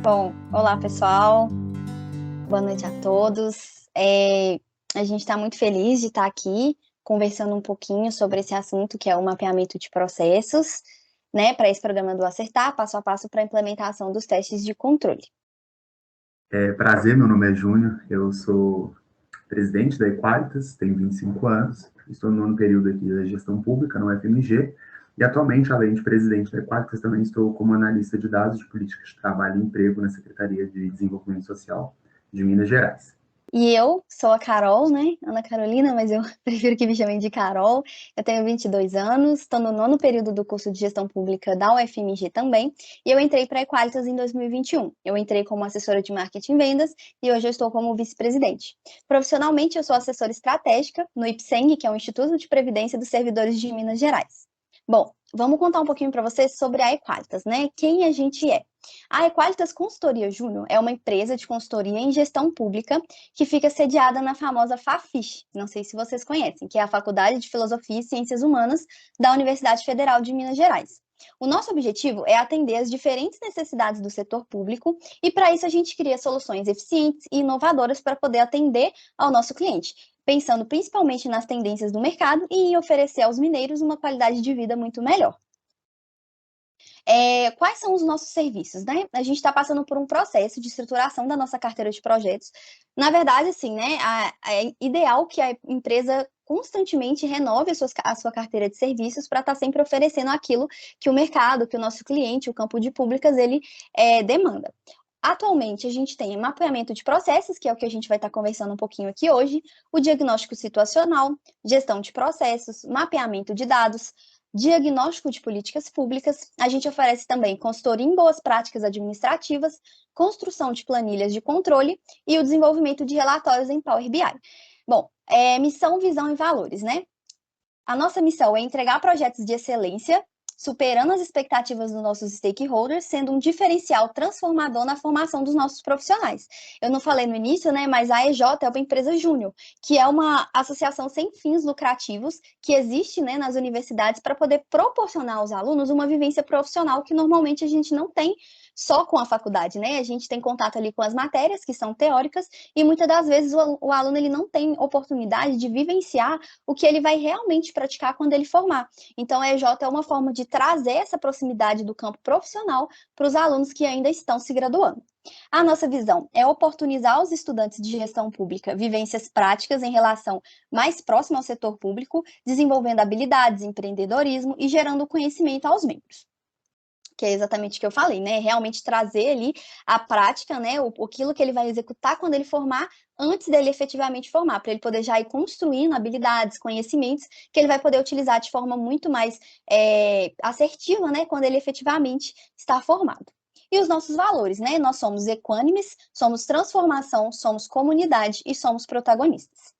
Bom, olá pessoal, boa noite a todos. A gente está muito feliz de estar aqui conversando um pouquinho sobre esse assunto que é o mapeamento de processos, né, para esse programa do Acertar, passo a passo para a implementação dos testes de controle. Prazer, meu nome é Júnior, eu sou presidente da Equalitas, tenho 25 anos, estou no nono período aqui da gestão pública no UFMG, e atualmente, além de presidente da Equalitas, também estou como analista de dados de políticas de trabalho e emprego na Secretaria de Desenvolvimento Social de Minas Gerais. E eu sou a Carol, né? Ana Carolina, mas eu prefiro que me chamem de Carol. Eu tenho 22 anos, estou no nono período do curso de Gestão Pública da UFMG também, e eu entrei para a Equalitas em 2021. Eu entrei como assessora de marketing e vendas e hoje eu estou como vice-presidente. Profissionalmente, eu sou assessora estratégica no IPSENG, que é o Instituto de Previdência dos Servidores de Minas Gerais. Bom, vamos contar um pouquinho para vocês sobre a Equalitas, né? Quem a gente é. A Equalitas Consultoria Júnior é uma empresa de consultoria em gestão pública que fica sediada na famosa FAFISH, não sei se vocês conhecem, que é a Faculdade de Filosofia e Ciências Humanas da Universidade Federal de Minas Gerais. O nosso objetivo é atender as diferentes necessidades do setor público e, para isso, a gente cria soluções eficientes e inovadoras para poder atender ao nosso cliente, pensando principalmente nas tendências do mercado e em oferecer aos mineiros uma qualidade de vida muito melhor. Quais são os nossos serviços, né? A gente está passando por um processo de estruturação da nossa carteira de projetos. Na verdade, assim, né? É ideal que a empresa constantemente renove a sua carteira de serviços para estar sempre oferecendo aquilo que o mercado, que o nosso cliente, o campo de públicas, ele demanda. Atualmente, a gente tem mapeamento de processos, que é o que a gente vai estar conversando um pouquinho aqui hoje, o diagnóstico situacional, gestão de processos, mapeamento de dados, diagnóstico de políticas públicas. A gente oferece também consultoria em boas práticas administrativas, construção de planilhas de controle e o desenvolvimento de relatórios em Power BI. Bom, missão, visão e valores, né? A nossa missão é entregar projetos de excelência, superando as expectativas dos nossos stakeholders, sendo um diferencial transformador na formação dos nossos profissionais. Eu não falei no início, né, mas a EJ é uma empresa júnior, que é uma associação sem fins lucrativos que existe, né, nas universidades para poder proporcionar aos alunos uma vivência profissional que normalmente a gente não tem só com a faculdade, né? A gente tem contato ali com as matérias que são teóricas e muitas das vezes o aluno ele não tem oportunidade de vivenciar o que ele vai realmente praticar quando ele formar. Então, a EJ é uma forma de trazer essa proximidade do campo profissional para os alunos que ainda estão se graduando. A nossa visão é oportunizar os estudantes de gestão pública vivências práticas em relação mais próxima ao setor público, desenvolvendo habilidades, empreendedorismo e gerando conhecimento aos membros. Que é exatamente o que eu falei, né? Realmente trazer ali a prática, né? Aquilo que ele vai executar quando ele formar, antes dele efetivamente formar, para ele poder já ir construindo habilidades, conhecimentos que ele vai poder utilizar de forma muito mais assertiva, né? Quando ele efetivamente está formado. E os nossos valores, né? Nós somos equânimes, somos transformação, somos comunidade e somos protagonistas.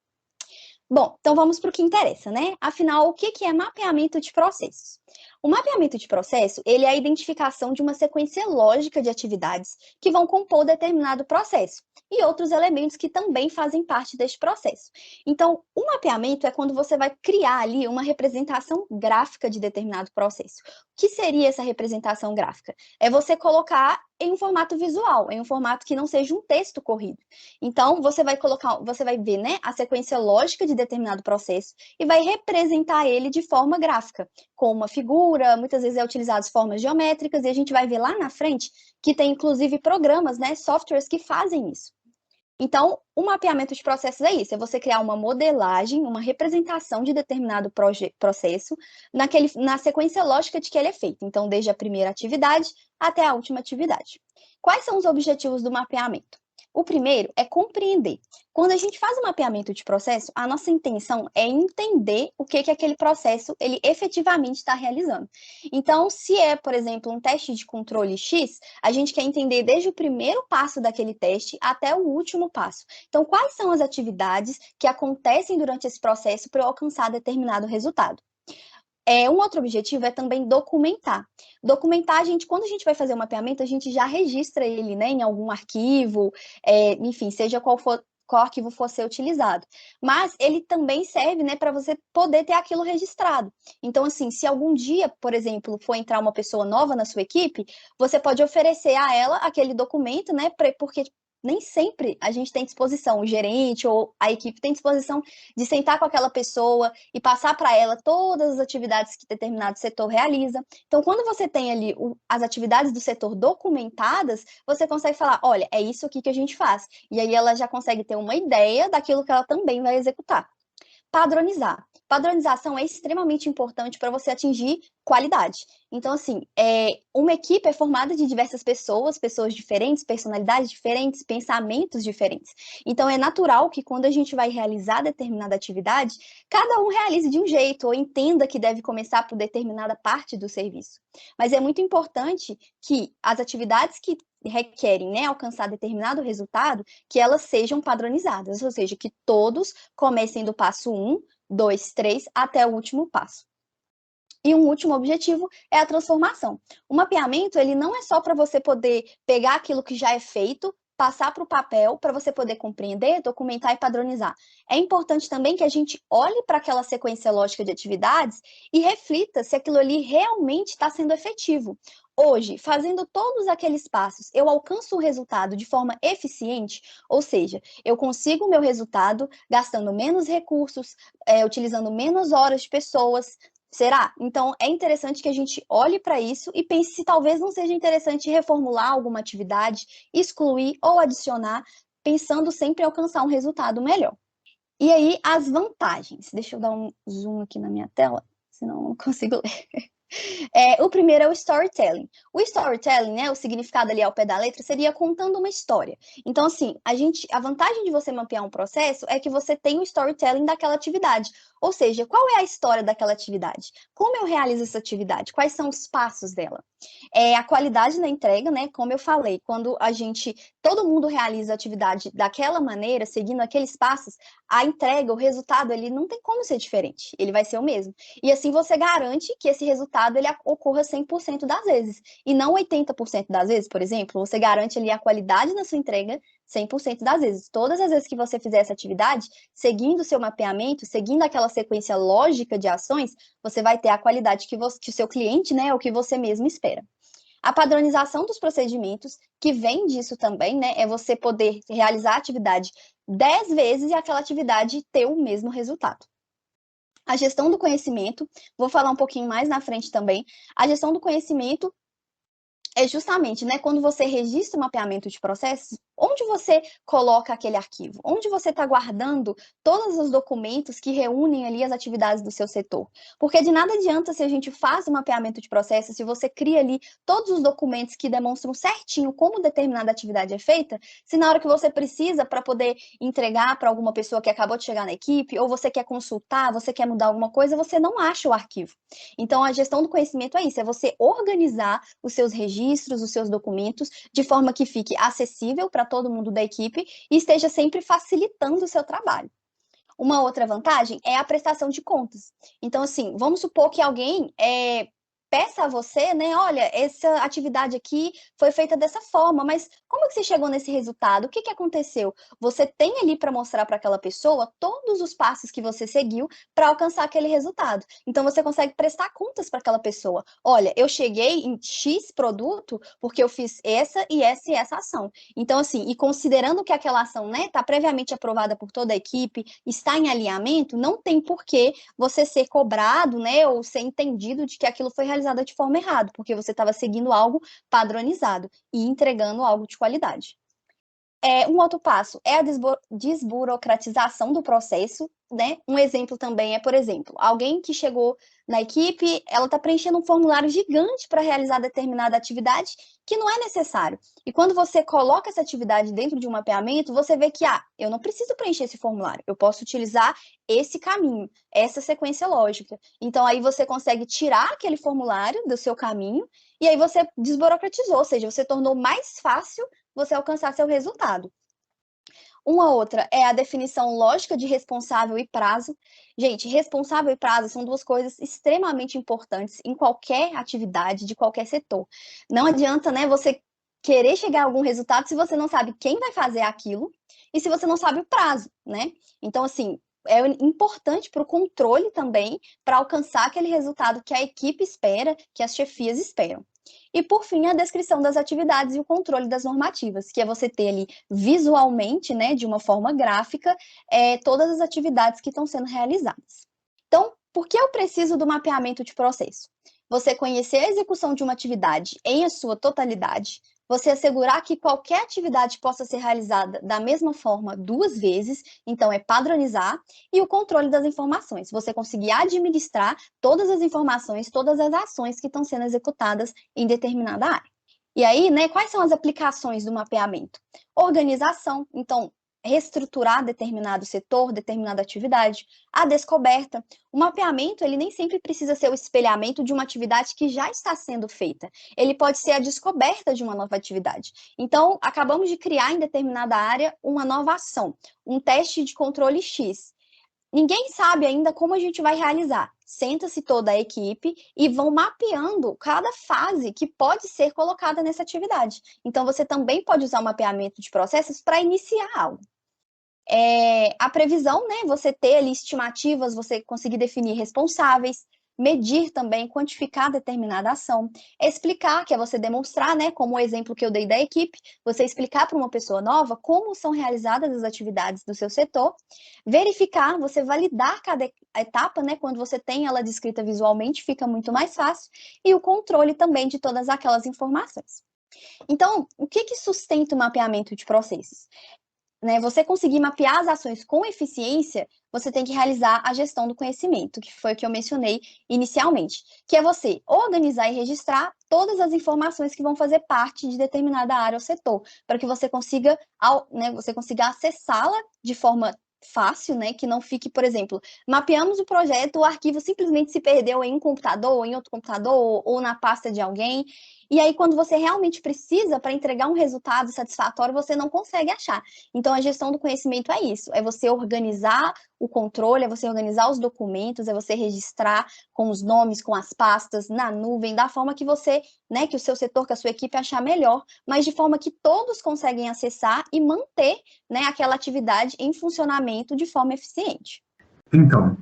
Bom, então vamos para o que interessa, né? Afinal, o que é mapeamento de processos? O mapeamento de processo, ele é a identificação de uma sequência lógica de atividades que vão compor determinado processo e outros elementos que também fazem parte deste processo. Então, o mapeamento é quando você vai criar ali uma representação gráfica de determinado processo. O que seria essa representação gráfica? É você colocar em um formato visual, em um formato que não seja um texto corrido. Então, você vai ver, né, a sequência lógica de determinado processo e vai representar ele de forma gráfica, com uma figura, muitas vezes é utilizado formas geométricas, e a gente vai ver lá na frente que tem inclusive programas, né, softwares que fazem isso. Então, o mapeamento de processos é isso, é você criar uma modelagem, uma representação de determinado processo na sequência lógica de que ele é feito. Então, desde a primeira atividade até a última atividade. Quais são os objetivos do mapeamento? O primeiro é compreender. Quando a gente faz o mapeamento de processo, a nossa intenção é entender o que aquele processo ele efetivamente está realizando. Então, se é, por exemplo, um teste de controle X, a gente quer entender desde o primeiro passo daquele teste até o último passo. Então, quais são as atividades que acontecem durante esse processo para eu alcançar determinado resultado? Um outro objetivo é também documentar. Documentar, quando a gente vai fazer o mapeamento, a gente já registra ele, né, em algum arquivo, enfim, seja qual for qual arquivo for ser utilizado. Mas ele também serve, né, para você poder ter aquilo registrado. Então, assim, se algum dia, por exemplo, for entrar uma pessoa nova na sua equipe, você pode oferecer a ela aquele documento, né, porque nem sempre a gente tem disposição, o gerente ou a equipe tem disposição de sentar com aquela pessoa e passar para ela todas as atividades que determinado setor realiza. Então, quando você tem ali as atividades do setor documentadas, você consegue falar, olha, é isso aqui que a gente faz. E aí ela já consegue ter uma ideia daquilo que ela também vai executar. Padronizar. Padronização é extremamente importante para você atingir qualidade. Então, assim, uma equipe é formada de diversas pessoas, pessoas diferentes, personalidades diferentes, pensamentos diferentes. Então, é natural que quando a gente vai realizar determinada atividade, cada um realize de um jeito ou entenda que deve começar por determinada parte do serviço. Mas é muito importante que as atividades que requerem, né, alcançar determinado resultado, que elas sejam padronizadas, ou seja, que todos comecem do passo 1, 2, 3 até o último passo. E um último objetivo é a transformação. O mapeamento, ele não é só para você poder pegar aquilo que já é feito, passar para o papel para você poder compreender, documentar e padronizar. É importante também que a gente olhe para aquela sequência lógica de atividades e reflita se aquilo ali realmente está sendo efetivo. Hoje, fazendo todos aqueles passos, eu alcanço o resultado de forma eficiente, ou seja, eu consigo o meu resultado gastando menos recursos, utilizando menos horas de pessoas. Será? Então, é interessante que a gente olhe para isso e pense se talvez não seja interessante reformular alguma atividade, excluir ou adicionar, pensando sempre em alcançar um resultado melhor. E aí, as vantagens. Deixa eu dar um zoom aqui na minha tela, senão eu não consigo ler. O primeiro é o storytelling. O storytelling, né, o significado ali ao pé da letra, seria contando uma história. Então, assim, a vantagem de você mapear um processo é que você tem o storytelling daquela atividade. Ou seja, qual é a história daquela atividade? Como eu realizo essa atividade? Quais são os passos dela? A qualidade da entrega, né? Como eu falei, quando todo mundo realiza a atividade daquela maneira, seguindo aqueles passos, a entrega, o resultado, ele não tem como ser diferente, ele vai ser o mesmo. E assim você garante que esse resultado ele ocorra 100% das vezes, e não 80% das vezes, por exemplo, você garante ali a qualidade na sua entrega 100% das vezes. Todas as vezes que você fizer essa atividade, seguindo o seu mapeamento, seguindo aquela sequência lógica de ações, você vai ter a qualidade que o seu cliente, né, ou que você mesmo espera. A padronização dos procedimentos, que vem disso também, né, é você poder realizar a atividade 10 vezes e aquela atividade ter o mesmo resultado. A gestão do conhecimento, vou falar um pouquinho mais na frente também. A gestão do conhecimento é justamente, né, quando você registra o mapeamento de processos, onde você coloca aquele arquivo? Onde você está guardando todos os documentos que reúnem ali as atividades do seu setor? Porque de nada adianta se a gente faz o mapeamento de processos, se você cria ali todos os documentos que demonstram certinho como determinada atividade é feita, se na hora que você precisa para poder entregar para alguma pessoa que acabou de chegar na equipe, ou você quer consultar, você quer mudar alguma coisa, você não acha o arquivo. Então, a gestão do conhecimento é isso, é você organizar os seus registros, os seus documentos, de forma que fique acessível para todo mundo da equipe e esteja sempre facilitando o seu trabalho. Uma outra vantagem é a prestação de contas. Então, assim, vamos supor que alguém peça a você, né? Olha, essa atividade aqui foi feita dessa forma, mas como que você chegou nesse resultado? O que que aconteceu? Você tem ali para mostrar para aquela pessoa todos os passos que você seguiu para alcançar aquele resultado. Então você consegue prestar contas para aquela pessoa. Olha, eu cheguei em X produto porque eu fiz essa e essa e essa ação. Então, assim, e considerando que aquela ação, né, está previamente aprovada por toda a equipe, está em alinhamento, não tem por que você ser cobrado, né, ou ser entendido de que aquilo foi realizado de forma errada, porque você estava seguindo algo padronizado e entregando algo de qualidade. Um outro passo é a desburocratização do processo, né? Um exemplo também é, por exemplo, alguém que chegou na equipe, ela está preenchendo um formulário gigante para realizar determinada atividade que não é necessário. E quando você coloca essa atividade dentro de um mapeamento, você vê que, eu não preciso preencher esse formulário, eu posso utilizar esse caminho, essa sequência lógica. Então, aí você consegue tirar aquele formulário do seu caminho e aí você desburocratizou, ou seja, você tornou mais fácil você alcançar seu resultado. Uma outra é a definição lógica de responsável e prazo. Gente, responsável e prazo são duas coisas extremamente importantes em qualquer atividade, de qualquer setor. Não adianta, né, você querer chegar a algum resultado se você não sabe quem vai fazer aquilo e se você não sabe o prazo, né? Então, assim, é importante para o controle também, para alcançar aquele resultado que a equipe espera, que as chefias esperam. E, por fim, a descrição das atividades e o controle das normativas, que é você ter ali visualmente, né, de uma forma gráfica, todas as atividades que estão sendo realizadas. Então, por que eu preciso do mapeamento de processo? Você conhecer a execução de uma atividade em a sua totalidade, você assegurar que qualquer atividade possa ser realizada da mesma forma 2 vezes, então é padronizar, e o controle das informações, você conseguir administrar todas as informações, todas as ações que estão sendo executadas em determinada área. E aí, né, quais são as aplicações do mapeamento? Organização, então, reestruturar determinado setor, determinada atividade, a descoberta. O mapeamento, ele nem sempre precisa ser o espelhamento de uma atividade que já está sendo feita. Ele pode ser a descoberta de uma nova atividade. Então, acabamos de criar em determinada área uma nova ação, um teste de controle X. Ninguém sabe ainda como a gente vai realizar. Senta-se toda a equipe e vão mapeando cada fase que pode ser colocada nessa atividade. Então, você também pode usar o mapeamento de processos para iniciar algo. A previsão, né? Você ter ali estimativas, você conseguir definir responsáveis, medir também, quantificar determinada ação, explicar, que é você demonstrar, né? Como o exemplo que eu dei da equipe, você explicar para uma pessoa nova como são realizadas as atividades do seu setor, verificar, você validar cada etapa, né? Quando você tem ela descrita visualmente, fica muito mais fácil, e o controle também de todas aquelas informações. Então, o que sustenta o mapeamento de processos? Né, você conseguir mapear as ações com eficiência, você tem que realizar a gestão do conhecimento, que foi o que eu mencionei inicialmente, que é você organizar e registrar todas as informações que vão fazer parte de determinada área ou setor, para que você consiga, né, acessá-la de forma fácil, né, que não fique, por exemplo, mapeamos o projeto, o arquivo simplesmente se perdeu em um computador, ou em outro computador, ou na pasta de alguém, e aí quando você realmente precisa para entregar um resultado satisfatório, você não consegue achar. Então, a gestão do conhecimento é isso, é você organizar o controle, é você organizar os documentos, é você registrar com os nomes, com as pastas, na nuvem, da forma que você, né, que o seu setor, que a sua equipe achar melhor, mas de forma que todos conseguem acessar e manter, né, aquela atividade em funcionamento de forma eficiente. Então,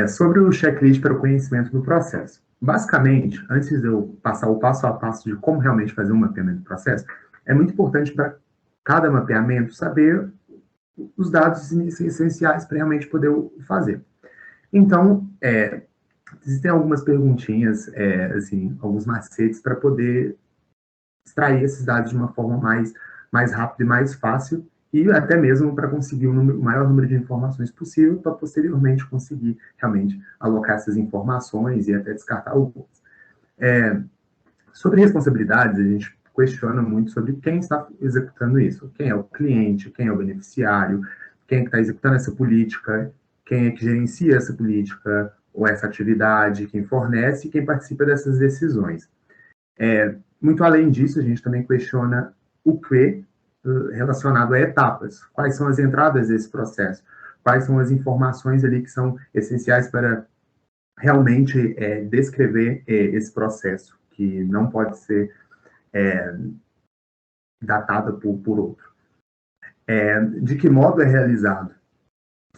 sobre o checklist para o conhecimento do processo. Basicamente, antes de eu passar o passo a passo de como realmente fazer um mapeamento do processo, é muito importante para cada mapeamento saber os dados essenciais para realmente poder fazer. Então, existem algumas perguntinhas, assim, alguns macetes para poder extrair esses dados de uma forma mais rápida e mais fácil, e até mesmo para conseguir o maior número de informações possível, para posteriormente conseguir realmente alocar essas informações e até descartar algumas. Sobre responsabilidades, a gente questiona muito sobre quem está executando isso. Quem é o cliente, quem é o beneficiário, quem é que está executando essa política, quem é que gerencia essa política ou essa atividade, quem fornece e quem participa dessas decisões. Muito além disso, a gente também questiona o que relacionado a etapas. Quais são as entradas desse processo? Quais são as informações ali que são essenciais para realmente descrever esse processo, que não pode ser datada por outro. De que modo é realizado?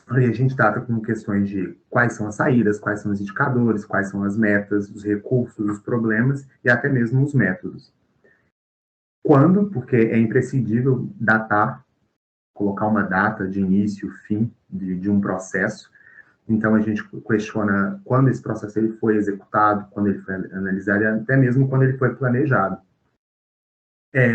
Aí a gente trata com questões de quais são as saídas, quais são os indicadores, quais são as metas, os recursos, os problemas e até mesmo os métodos. Quando? Porque é imprescindível datar, colocar uma data de início, fim de um processo. Então, a gente questiona quando esse processo ele foi executado, quando ele foi analisado, e até mesmo quando ele foi planejado.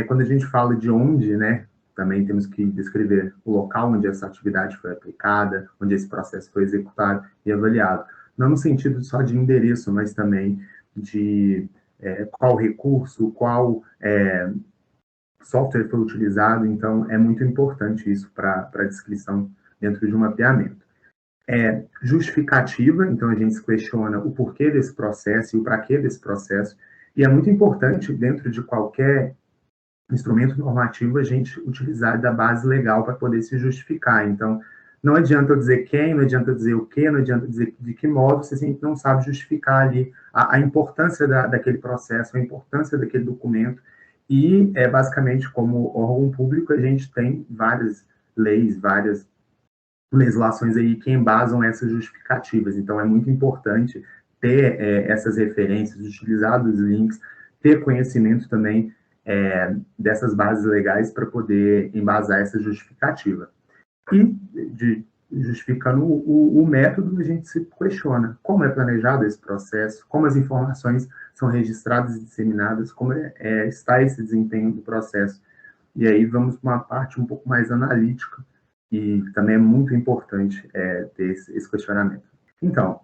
Quando a gente fala de onde, né, também temos que descrever o local onde essa atividade foi aplicada, onde esse processo foi executado e avaliado. Não no sentido só de endereço, mas também de qual recurso, qual software foi utilizado. Então, é muito importante isso para a descrição dentro de um mapeamento. Justificativa, então a gente se questiona o porquê desse processo e o para quê desse processo, e é muito importante, dentro de qualquer instrumento normativo, a gente utilizar da base legal para poder se justificar. Então, não adianta eu dizer quem, não adianta eu dizer o quê, não adianta dizer de que modo, você sempre não sabe justificar ali a importância daquele processo, a importância daquele documento, E, basicamente, como órgão público, a gente tem várias leis, várias legislações aí que embasam essas justificativas. Então, é muito importante ter essas referências, utilizar os links, ter conhecimento também dessas bases legais para poder embasar essa justificativa. E, justificando o método, a gente se questiona como é planejado esse processo, como as informações são registradas e disseminadas, como está esse desempenho do processo. E aí vamos para uma parte um pouco mais analítica, e também é muito importante ter esse questionamento. Então,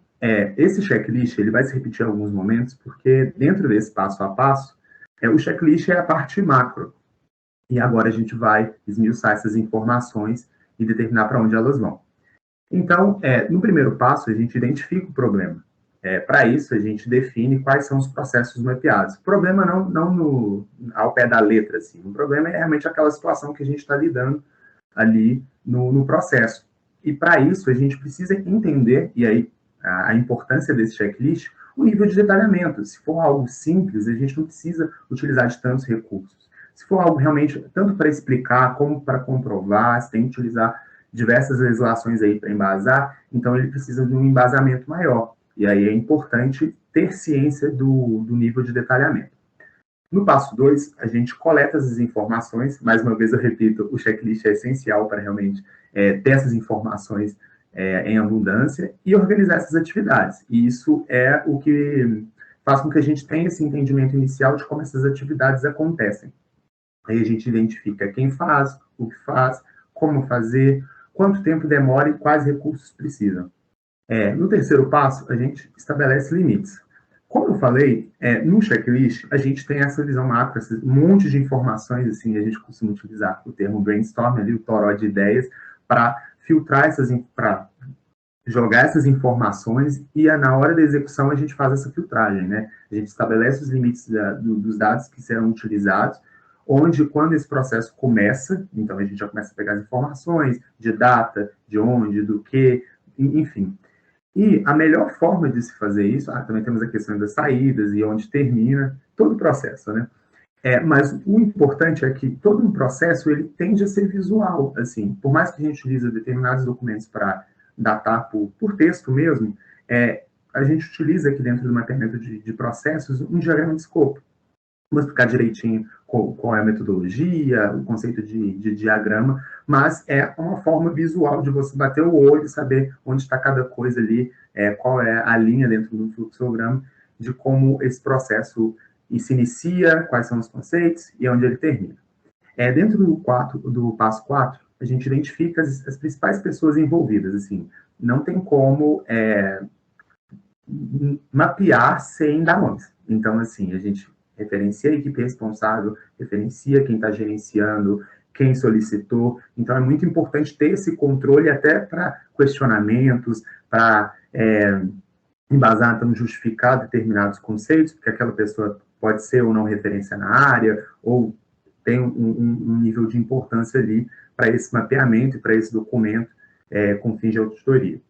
esse checklist ele vai se repetir em alguns momentos, porque dentro desse passo a passo, o checklist é a parte macro. E agora a gente vai esmiuçar essas informações e determinar para onde elas vão. Então, no primeiro passo, a gente identifica o problema. Para isso, a gente define quais são os processos mapeados. O problema não ao pé da letra, assim. O problema é realmente aquela situação que a gente está lidando ali no processo. E para isso, a gente precisa entender, e aí a importância desse checklist, o nível de detalhamento. Se for algo simples, a gente não precisa utilizar de tantos recursos. Se for algo realmente, tanto para explicar como para comprovar, se tem que utilizar diversas legislações aí para embasar, então ele precisa de um embasamento maior. E aí é importante ter ciência do nível de detalhamento. No passo 2, a gente coleta essas informações, mais uma vez eu repito, o checklist é essencial para realmente ter essas informações em abundância e organizar essas atividades. E isso é o que faz com que a gente tenha esse entendimento inicial de como essas atividades acontecem. Aí a gente identifica quem faz, o que faz, como fazer, quanto tempo demora e quais recursos precisam. No terceiro passo, a gente estabelece limites. Como eu falei, no checklist, a gente tem essa visão macro, esse monte de informações, assim, a gente costuma utilizar o termo brainstorm, ali, o toró de ideias, para filtrar para jogar essas informações e na hora da execução a gente faz essa filtragem, né? A gente estabelece os limites dos dados que serão utilizados, onde quando esse processo começa, então a gente já começa a pegar as informações de data, de onde, do que, enfim. E a melhor forma de se fazer isso, também temos a questão das saídas e onde termina todo o processo, né? Mas o importante é que todo um processo ele tende a ser visual, assim, por mais que a gente utilize determinados documentos para datar por texto mesmo, a gente utiliza aqui dentro do mapeamento de processos um diagrama de escopo. Vamos explicar direitinho qual é a metodologia, o conceito de diagrama, mas é uma forma visual de você bater o olho e saber onde está cada coisa ali, qual é a linha dentro do fluxograma, de como esse processo se inicia, quais são os conceitos e onde ele termina. Dentro do passo 4, a gente identifica as principais pessoas envolvidas. Assim, não tem como mapear sem dar nomes. Então, assim, a gente referencia a equipe responsável, referencia quem está gerenciando, quem solicitou. Então, é muito importante ter esse controle até para questionamentos, para embasar, então, justificar determinados conceitos, porque aquela pessoa pode ser ou não referência na área, ou tem um nível de importância ali para esse mapeamento e para esse documento com fins de auditoria.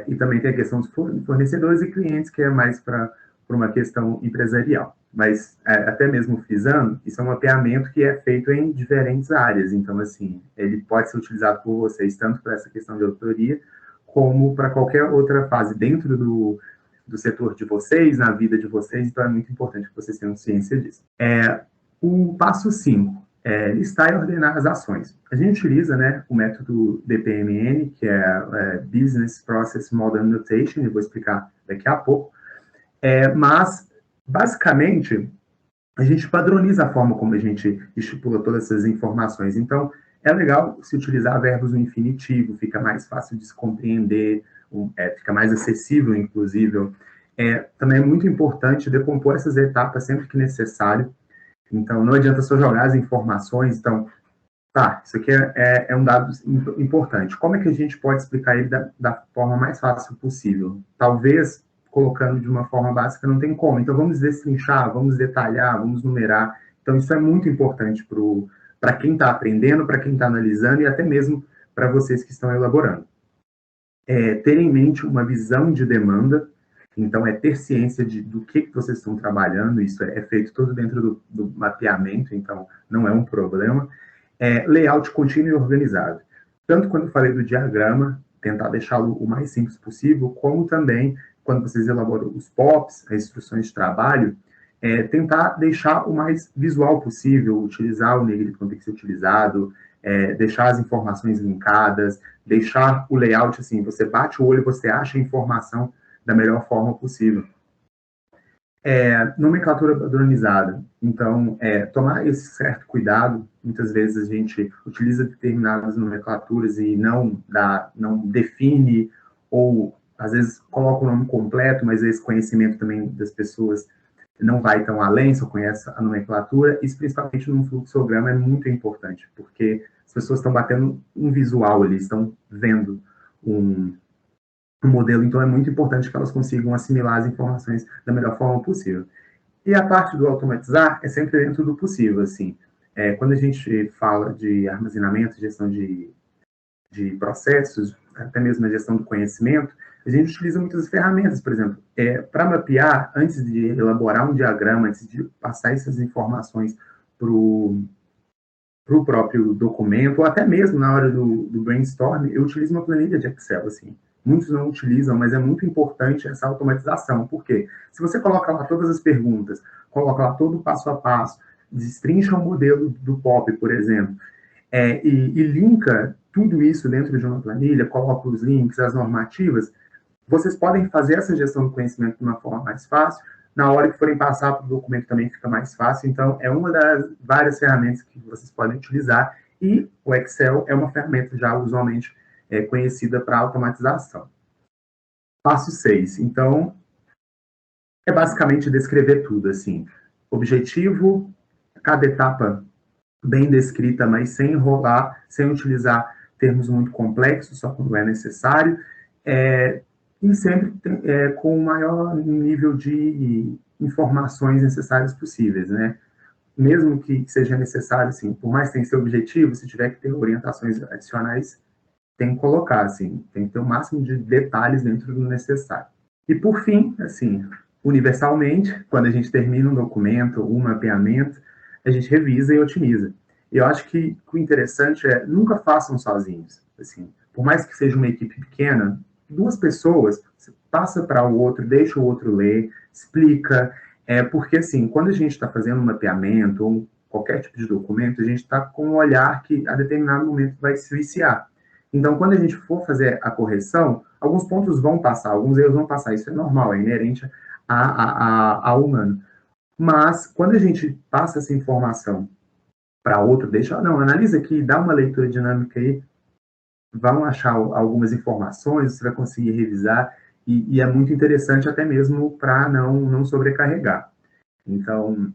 E também tem a questão dos fornecedores e clientes, que é mais para uma questão empresarial. Mas, até mesmo frisando, isso é um mapeamento que é feito em diferentes áreas. Então, assim, ele pode ser utilizado por vocês tanto para essa questão de auditoria, como para qualquer outra fase dentro do setor de vocês, na vida de vocês. Então, é muito importante que vocês tenham ciência disso. O passo 5. Listar e ordenar as ações. A gente utiliza, né, o método BPMN, que é Business Process Model Notation, eu vou explicar daqui a pouco, mas, basicamente, a gente padroniza a forma como a gente estipula todas essas informações. Então, é legal se utilizar verbos no infinitivo, fica mais fácil de se compreender, fica mais acessível, inclusive. Também é muito importante decompor essas etapas sempre que necessário. Então, não adianta só jogar as informações. Então, isso aqui é um dado importante. Como é que a gente pode explicar ele da forma mais fácil possível? Talvez, colocando de uma forma básica, não tem como. Então, vamos destrinchar, vamos detalhar, vamos numerar. Então, isso é muito importante para quem está aprendendo, para quem está analisando e até mesmo para vocês que estão elaborando. Ter em mente uma visão de demanda Então, é ter ciência do que vocês estão trabalhando, isso é feito tudo dentro do mapeamento, então não é um problema. Layout contínuo e organizado. Tanto quando eu falei do diagrama, tentar deixá-lo o mais simples possível, como também quando vocês elaboram os POPs, as instruções de trabalho, tentar deixar o mais visual possível, utilizar o negrito quando tem que ser utilizado, deixar as informações linkadas, deixar o layout assim, você bate o olho, você acha a informação da melhor forma possível. Nomenclatura padronizada. Então, tomar esse certo cuidado. Muitas vezes a gente utiliza determinadas nomenclaturas e não define, ou às vezes coloca o nome completo, mas esse conhecimento também das pessoas não vai tão além, só conhece a nomenclatura. Isso, principalmente num fluxograma, é muito importante, porque as pessoas estão batendo um visual ali, estão vendo um modelo, então é muito importante que elas consigam assimilar as informações da melhor forma possível. E a parte do automatizar é sempre dentro do possível, assim. Quando a gente fala de armazenamento, gestão de processos, até mesmo a gestão do conhecimento, a gente utiliza muitas ferramentas, por exemplo, para mapear, antes de elaborar um diagrama, antes de passar essas informações para o próprio documento, ou até mesmo na hora do brainstorm, eu utilizo uma planilha de Excel, assim. Muitos não utilizam, mas é muito importante essa automatização. Por quê? Se você coloca lá todas as perguntas, coloca lá todo o passo a passo, destrincha o modelo do POP, por exemplo, e linka tudo isso dentro de uma planilha, coloca os links, as normativas, vocês podem fazer essa gestão do conhecimento de uma forma mais fácil. Na hora que forem passar para o documento também fica mais fácil. Então, é uma das várias ferramentas que vocês podem utilizar. E o Excel é uma ferramenta já usualmente conhecida para automatização. Passo 6. Então, é basicamente descrever tudo, assim. Objetivo, cada etapa bem descrita, mas sem enrolar, sem utilizar termos muito complexos, só quando é necessário. E sempre com o maior nível de informações necessárias possíveis, né? Mesmo que seja necessário, assim, por mais que tenha seu objetivo, se tiver que ter orientações adicionais, tem que colocar, assim, tem que ter o máximo de detalhes dentro do necessário. E por fim, assim, universalmente, quando a gente termina um documento, um mapeamento, a gente revisa e otimiza. E eu acho que o interessante é nunca façam sozinhos, assim, por mais que seja uma equipe pequena, 2 pessoas, você passa para o outro, deixa o outro ler, explica, porque assim, quando a gente está fazendo um mapeamento ou qualquer tipo de documento, a gente está com um olhar que a determinado momento vai se viciar. Então, quando a gente for fazer a correção, alguns pontos vão passar, alguns erros vão passar, isso é normal, é inerente ao humano. Mas, quando a gente passa essa informação para outro, analisa aqui, dá uma leitura dinâmica aí, vão achar algumas informações, você vai conseguir revisar, e é muito interessante até mesmo para não sobrecarregar. Então,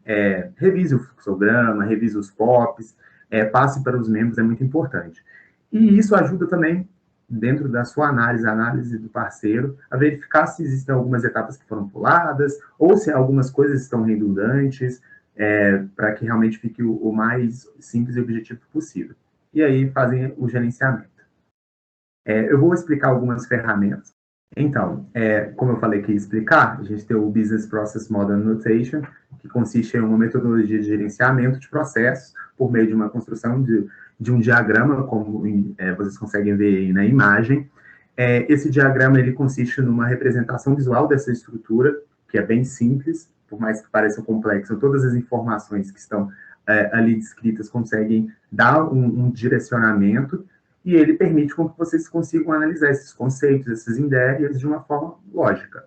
revise o fluxograma, revise os POPs, passe para os membros, é muito importante. E isso ajuda também, dentro da sua análise, a análise do parceiro, a verificar se existem algumas etapas que foram puladas, ou se algumas coisas estão redundantes, para que realmente fique o mais simples e objetivo possível. E aí fazem o gerenciamento. Eu vou explicar algumas ferramentas. Então, como eu falei que ia explicar, a gente tem o Business Process Model Notation, que consiste em uma metodologia de gerenciamento de processos por meio de uma construção de um diagrama, como vocês conseguem ver aí na imagem. Esse diagrama ele consiste numa representação visual dessa estrutura, que é bem simples, por mais que pareça complexo, todas as informações que estão ali descritas conseguem dar um direcionamento, e ele permite com que vocês consigam analisar esses conceitos, essas ideias de uma forma lógica.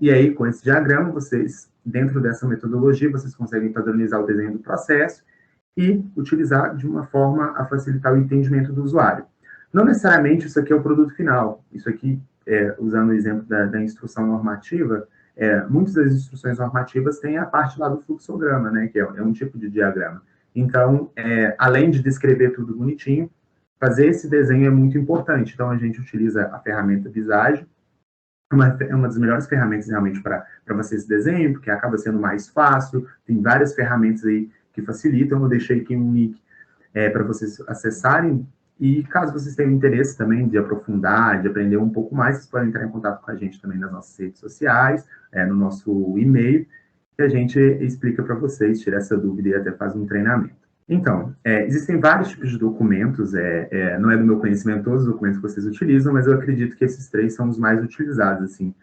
E aí, com esse diagrama, vocês, dentro dessa metodologia, vocês conseguem padronizar o desenho do processo e utilizar de uma forma a facilitar o entendimento do usuário. Não necessariamente isso aqui é o produto final. Isso aqui, usando o exemplo da instrução normativa, muitas das instruções normativas têm a parte lá do fluxograma, né, que é um tipo de diagrama. Então, além de descrever tudo bonitinho, fazer esse desenho é muito importante. Então, a gente utiliza a ferramenta Visage, é uma das melhores ferramentas realmente para você esse desenho, porque acaba sendo mais fácil, tem várias ferramentas aí que facilitam. Eu deixei aqui um link para vocês acessarem E caso vocês tenham interesse também de aprofundar, de aprender um pouco mais, vocês podem entrar em contato com a gente também nas nossas redes sociais, no nosso e-mail, que a gente explica para vocês, tira essa dúvida e até faz um treinamento. Então, existem vários tipos de documentos, não é do meu conhecimento todos os documentos que vocês utilizam, mas eu acredito que esses 3 são os mais utilizados, assim,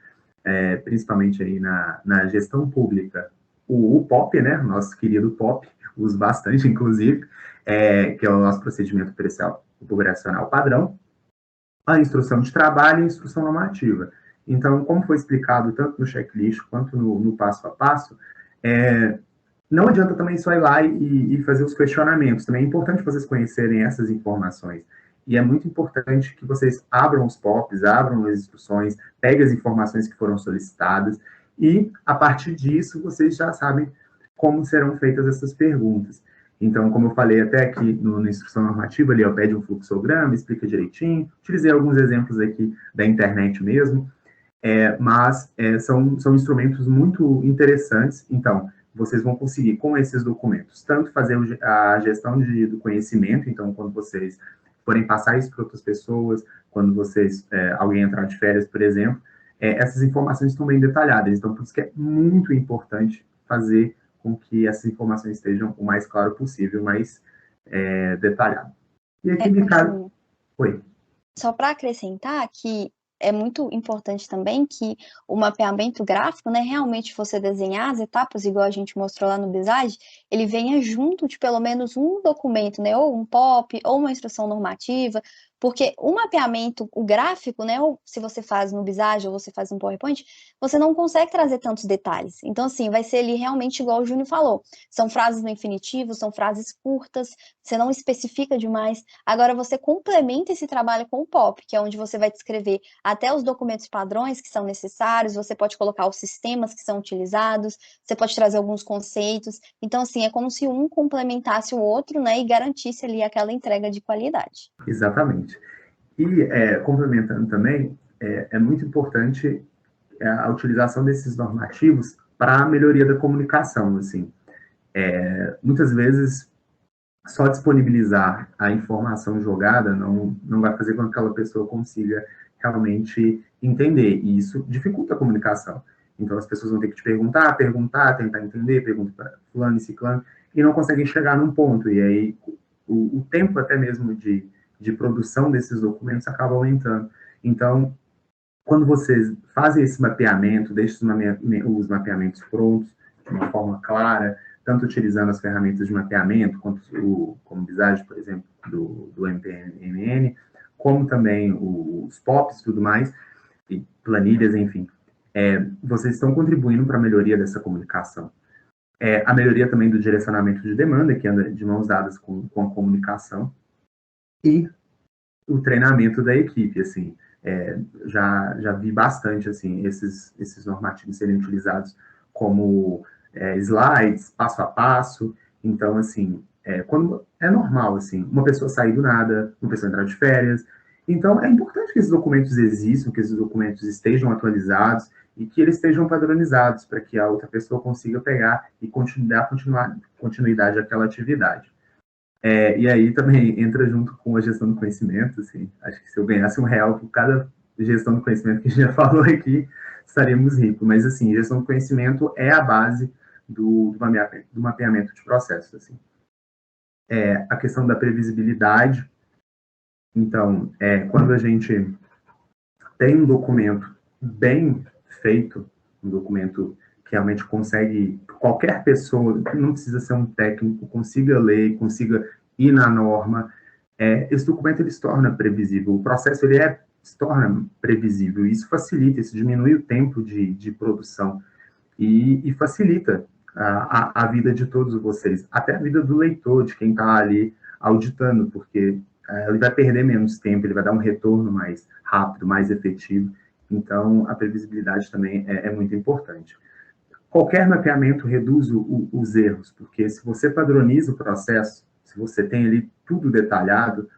principalmente aí na gestão pública. O POP, né, nosso querido POP, uso bastante, inclusive, que é o nosso procedimento operacional padrão, a instrução de trabalho e a instrução normativa. Então, como foi explicado tanto no checklist quanto no passo a passo, não adianta também só ir lá e fazer os questionamentos. Também é importante vocês conhecerem essas informações. E é muito importante que vocês abram os POPs, abram as instruções, peguem as informações que foram solicitadas e, a partir disso, vocês já sabem como serão feitas essas perguntas. Então, como eu falei até aqui na instrução normativa, ali, pede um fluxograma, explica direitinho. Utilizei alguns exemplos aqui da internet mesmo, mas são instrumentos muito interessantes. Então, vocês vão conseguir, com esses documentos, tanto fazer a gestão do conhecimento, então, quando vocês forem passar isso para outras pessoas, quando alguém entrar de férias, por exemplo, essas informações estão bem detalhadas. Então, por isso que é muito importante fazer com que essas informações estejam o mais claro possível, mais detalhado. E aqui, Ricardo... Oi. Só para acrescentar que é muito importante também que o mapeamento gráfico, né, realmente você desenhar as etapas, igual a gente mostrou lá no Visage, ele venha junto de pelo menos um documento, né, ou um POP, ou uma instrução normativa, porque o mapeamento, o gráfico, né, ou se você faz no Visage ou você faz no PowerPoint, você não consegue trazer tantos detalhes. Então, assim, vai ser ali realmente igual o Júnior falou, são frases no infinitivo, são frases curtas, você não especifica demais. Agora, você complementa esse trabalho com o POP, que é onde você vai descrever até os documentos padrões que são necessários, você pode colocar os sistemas que são utilizados, você pode trazer alguns conceitos. Então, assim, é como se um complementasse o outro, né, e garantisse ali aquela entrega de qualidade. Exatamente. E, complementando também, é muito importante a utilização desses normativos para a melhoria da comunicação, assim. Muitas vezes, só disponibilizar a informação jogada não vai fazer com que aquela pessoa consiga realmente entender, e isso dificulta a comunicação. Então, as pessoas vão ter que te perguntar, tentar entender, pergunta para fulano e ciclano, e não conseguem chegar num ponto, e aí o tempo até mesmo de produção desses documentos acaba aumentando. Então, quando vocês fazem esse mapeamento, deixam os mapeamentos prontos, de uma forma clara, tanto utilizando as ferramentas de mapeamento, quanto como o Visage, por exemplo, do MPMN, como também os POPs e tudo mais, e planilhas, enfim, vocês estão contribuindo para a melhoria dessa comunicação. A melhoria também do direcionamento de demanda, que anda de mãos dadas com a comunicação, e o treinamento da equipe, assim, já vi bastante, assim, esses normativos serem utilizados como slides, passo a passo. Então, assim, quando é normal, assim, uma pessoa sair do nada, uma pessoa entrar de férias. Então, é importante que esses documentos existam, que esses documentos estejam atualizados e que eles estejam padronizados para que a outra pessoa consiga pegar e dar continuidade àquela atividade. E aí também entra junto com a gestão do conhecimento, assim, acho que se eu ganhasse R$1 por cada gestão do conhecimento que a gente já falou aqui, estaríamos ricos. Mas, assim, gestão do conhecimento é a base do mapeamento de processos, assim. A questão da previsibilidade. Então, quando a gente tem um documento bem feito, um documento que realmente consegue, qualquer pessoa, que não precisa ser um técnico, consiga ler, consiga ir na norma, esse documento ele se torna previsível, o processo ele se torna previsível, e isso facilita, isso diminui o tempo de produção, e facilita a vida de todos vocês, até a vida do leitor, de quem está ali auditando, porque ele vai perder menos tempo, ele vai dar um retorno mais rápido, mais efetivo. Então, a previsibilidade também é muito importante. Qualquer mapeamento reduz os erros, porque se você padroniza o processo, se você tem ali tudo detalhado,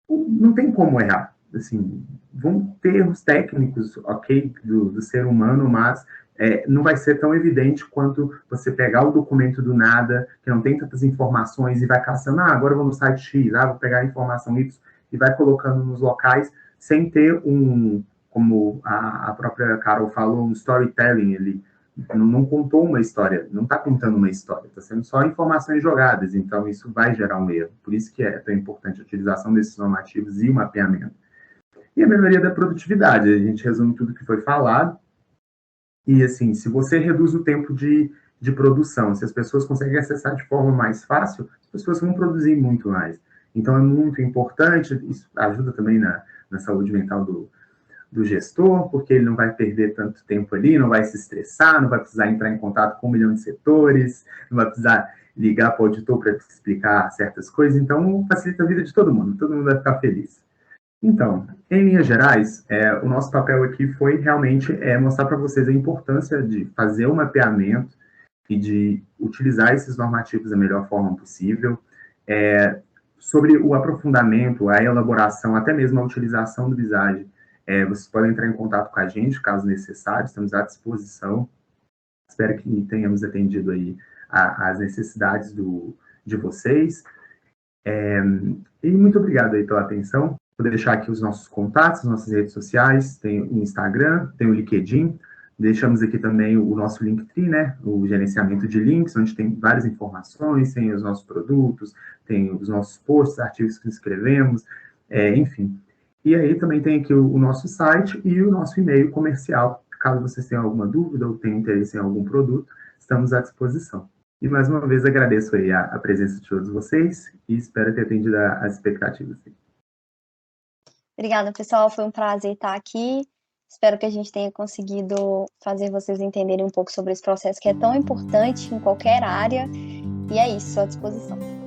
não tem como errar. Assim, vão ter erros técnicos, ok, do ser humano, mas não vai ser tão evidente quanto você pegar o documento do nada, que não tem tantas informações, e vai caçando, agora eu vou no site X, vou pegar a informação Y, e vai colocando nos locais sem ter como a própria Carol falou, um storytelling. Ele não contou uma história, não está contando uma história, está sendo só informações jogadas, então isso vai gerar um erro. Por isso que é tão importante a utilização desses normativos e o mapeamento. E a melhoria da produtividade, a gente resume tudo que foi falado, e assim, se você reduz o tempo de produção, se as pessoas conseguem acessar de forma mais fácil, as pessoas vão produzir muito mais. Então é muito importante, isso ajuda também na saúde mental do gestor, porque ele não vai perder tanto tempo ali, não vai se estressar, não vai precisar entrar em contato com 1 milhão de setores, não vai precisar ligar para o auditor para explicar certas coisas, então facilita a vida de todo mundo vai ficar feliz. Então, em linhas gerais, o nosso papel aqui foi realmente mostrar para vocês a importância de fazer o mapeamento e de utilizar esses normativos da melhor forma possível, sobre o aprofundamento, a elaboração, até mesmo a utilização do Visage. Vocês podem entrar em contato com a gente, caso necessário, estamos à disposição. Espero que tenhamos atendido aí as necessidades de vocês. E muito obrigado aí pela atenção. Vou deixar aqui os nossos contatos, nossas redes sociais, tem o Instagram, tem o LinkedIn, deixamos aqui também o nosso Linktree, né, o gerenciamento de links, onde tem várias informações, tem os nossos produtos, tem os nossos posts, artigos que escrevemos, enfim. E aí também tem aqui o nosso site e o nosso e-mail comercial. Caso vocês tenham alguma dúvida ou tenham interesse em algum produto, estamos à disposição. E mais uma vez agradeço aí a presença de todos vocês e espero ter atendido as expectativas. Obrigada, pessoal. Foi um prazer estar aqui. Espero que a gente tenha conseguido fazer vocês entenderem um pouco sobre esse processo que é tão importante em qualquer área. E é isso, à disposição.